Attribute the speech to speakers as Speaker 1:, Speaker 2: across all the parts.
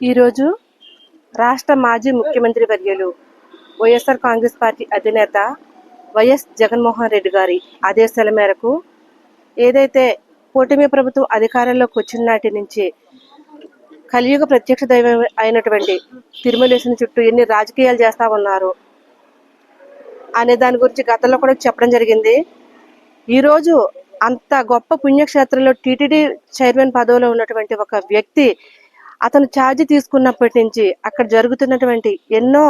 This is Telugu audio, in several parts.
Speaker 1: ఈరోజు రాష్ట్ర మాజీ ముఖ్యమంత్రి వర్యులు వైఎస్ఆర్ కాంగ్రెస్ పార్టీ అధినేత వైఎస్ జగన్మోహన్ రెడ్డి గారి ఆదేశాల మేరకు ఏదైతే కూటమి ప్రభుత్వం అధికారంలోకి వచ్చిన నాటి నుంచి కలియుగ ప్రత్యక్ష దైవం అయినటువంటి తిరుమలేశుని చుట్టూ ఎన్ని రాజకీయాలు చేస్తా ఉన్నారు అనే దాని గురించి గతంలో కూడా చెప్పడం జరిగింది. ఈరోజు అంత గొప్ప పుణ్యక్షేత్రంలో టీటీడీ చైర్మన్ పదవిలో ఉన్నటువంటి ఒక వ్యక్తి అతను ఛార్జ్ తీసుకున్నప్పటి నుంచి అక్కడ జరుగుతున్నటువంటి ఎన్నో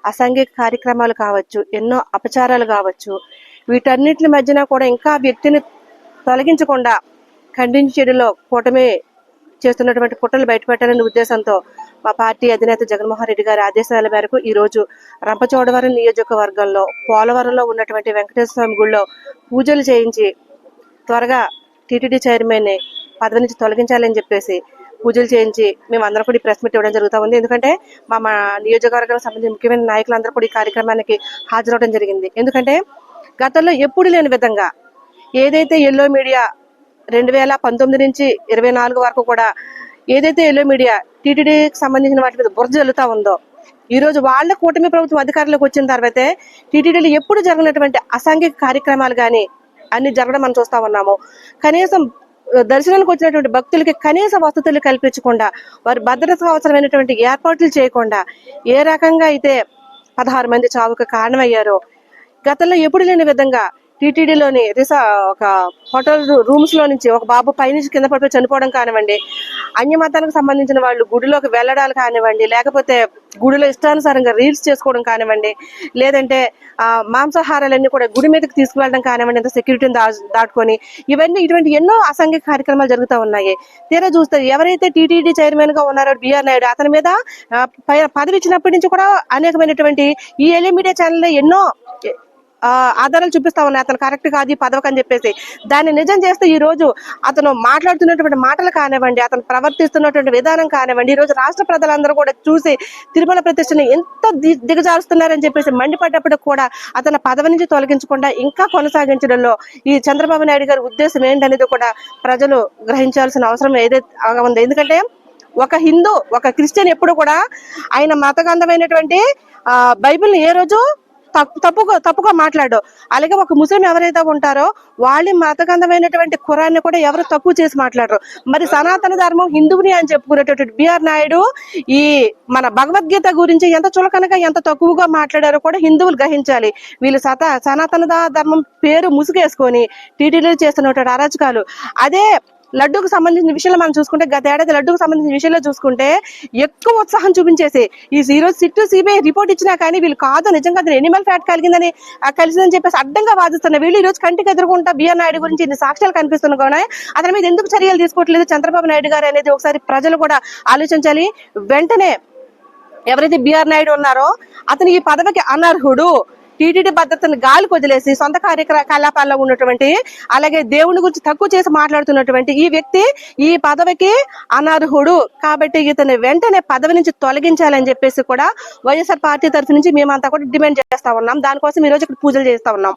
Speaker 1: అసాంఘిక కార్యక్రమాలు కావచ్చు, ఎన్నో అపచారాలు కావచ్చు, వీటన్నిటి మధ్యన కూడా ఇంకా వ్యక్తిని తొలగించకుండా ఖండించేయడంలో కూటమి చేస్తున్నటువంటి కుట్రలు బయటపెట్టాలనే ఉద్దేశంతో మా పార్టీ అధినేత జగన్మోహన్ రెడ్డి గారి ఆదేశాల మేరకు ఈ రోజు రంపచోడవరం నియోజకవర్గంలో పోలవరంలో ఉన్నటువంటి వెంకటేశ్వర స్వామి గుడిలో పూజలు చేయించి త్వరగా టీటీడీ చైర్మన్ పదవి నుంచి తొలగించాలని చెప్పేసి పూజలు చేయించి మేము అందరం కూడా ఈ ప్రెస్ మీట్ ఇవ్వడం జరుగుతూ ఉంది. ఎందుకంటే మా నియోజకవర్గానికి సంబంధించిన ముఖ్యమైన నాయకులందరూ కూడా ఈ కార్యక్రమానికి హాజరవడం జరిగింది. ఎందుకంటే గతంలో ఎప్పుడు లేని విధంగా ఏదైతే ఎల్లో మీడియా 2019 నుంచి 24 వరకు కూడా ఏదైతే ఎల్లో మీడియా టీటీడీకి సంబంధించిన వాటి మీద బురద జల్లుతా ఉందో, ఈ రోజు వాళ్ళ కూటమి ప్రభుత్వం అధికారంలోకి వచ్చిన తర్వాతే టీటీడీలో ఎప్పుడు జరిగినటువంటి అసాంఘిక కార్యక్రమాలు కానీ అన్ని జరగడం మనం చూస్తా ఉన్నాము. కనీసం దర్శనానికి వచ్చినటువంటి భక్తులకి కనీస వసతులు కల్పించకుండా, వారి భద్రతకు అవసరమైనటువంటి ఏర్పాట్లు చేయకుండా ఏ రకంగా అయితే 16 మంది చావుకు కారణమయ్యారో, గతంలో ఎప్పుడు లేని విధంగా టీటీడీలోని ఒక హోటల్ రూమ్స్ లో నుంచి ఒక బాబు పైనుంచి కింద పడిపోయి చనిపోవడం కానివ్వండి, అన్యమతానికి సంబంధించిన వాళ్ళు గుడిలోకి వెళ్ళడాలు కానివ్వండి, లేకపోతే గుడిలో ఇష్టానుసారంగా రీల్స్ చేసుకోవడం కానివ్వండి, లేదంటే మాంసాహారాలన్నీ కూడా గుడి మీదకి తీసుకువెళ్ళడం కానివ్వండి, ఇంత సెక్యూరిటీని దాటుకొని ఇటువంటి ఎన్నో అసాంఘిక కార్యక్రమాలు జరుగుతూ ఉన్నాయి. తీరా చూస్తే ఎవరైతే టీటీడీ చైర్మన్ గా ఉన్నారో బిఆర్ నాయుడు, అతని మీద పదవి ఇచ్చినప్పటి నుంచి కూడా అనేకమైనటువంటి ఈ ఎల్లో మీడియా ఛానల్లో ఎన్నో ఆధారాలు చూపిస్తా ఉన్నాయి అతను కరెక్ట్ కాదు పదవికి అని చెప్పేసి. దాన్ని నిజం చేస్తే ఈ రోజు అతను మాట్లాడుతున్నటువంటి మాటలు కానివ్వండి, అతను ప్రవర్తిస్తున్నటువంటి విధానం కానివ్వండి, ఈ రోజు రాష్ట్ర ప్రజలందరూ కూడా చూసి తిరుమల ప్రతిష్టని ఎంత దిగజారుస్తున్నారని చెప్పేసి మండిపడ్డప్పుడు కూడా అతని పదవి నుంచి తొలగించకుండా ఇంకా కొనసాగించడంలో ఈ చంద్రబాబు నాయుడు గారి ఉద్దేశం ఏంటనేది కూడా ప్రజలు గ్రహించాల్సిన అవసరం ఏదైతే ఉంది. ఎందుకంటే ఒక హిందూ, ఒక క్రిస్టియన్ ఎప్పుడు కూడా ఆయన మతగంధమైనటువంటి బైబిల్ని ఏ రోజు తప్పుగా మాట్లాడు. అలాగే ఒక ముస్లిం ఎవరైతే ఉంటారో వాళ్ళ మతగంధమైనటువంటి ఖురాన్ని కూడా ఎవరు తక్కువ చేసి మాట్లాడరు. మరి సనాతన ధర్మం హిందువుని అని చెప్పుకునేటటువంటి బిఆర్ నాయుడు ఈ మన భగవద్గీత గురించి ఎంత చులకనగా ఎంత తక్కువగా మాట్లాడారో కూడా హిందువులు గ్రహించాలి. వీళ్ళు సనాతన ధర్మం పేరు ముసుగేసుకొని టీటీడీలో చేస్తున్నటువంటి అరాచకాలు. అదే లడ్డూకు సంబంధించిన విషయంలో మనం చూసుకుంటే, గత ఏడాది లడ్డూకు సంబంధించిన విషయంలో చూసుకుంటే ఎక్కువ ఉత్సాహం చూపించేసి ఈ రోజు సిట్టు సిబిఐ రిపోర్ట్ ఇచ్చినా కానీ వీళ్ళు కాదు నిజంగా అది ఎనిమల్ ఫ్యాట్ కలిసిందని చెప్పేసి అడ్డంగా వాదిస్తున్న వీళ్ళు ఈ రోజు కంటికి ఎదురుకుంటా బిఆర్ నాయుడు గురించి ఇన్ని సాక్ష్యాలు కనిపిస్తున్నా కూడా అతని మీద ఎందుకు చర్యలు తీసుకోవట్లేదు చంద్రబాబు నాయుడు గారు అనేది ఒకసారి ప్రజలు కూడా ఆలోచించాలి. వెంటనే ఎవరైతే బిఆర్ నాయుడు ఉన్నారో అతను ఈ పదవికి అనర్హుడు, టీటీడీ భద్రతను గాలికి వదిలేసి సొంత కార్యకలాపాల్లో ఉన్నటువంటి, అలాగే దేవుని గురించి తక్కువ చేసి మాట్లాడుతున్నటువంటి ఈ వ్యక్తి ఈ పదవికి అనర్హుడు. కాబట్టి ఇతను వెంటనే పదవి నుంచి తొలగించాలని చెప్పేసి కూడా వైఎస్ఆర్ పార్టీ తరఫు నుంచి మేమంతా కూడా డిమాండ్ చేస్తా ఉన్నాం. దానికోసం ఈ రోజు ఇక్కడ పూజలు చేస్తా ఉన్నాం.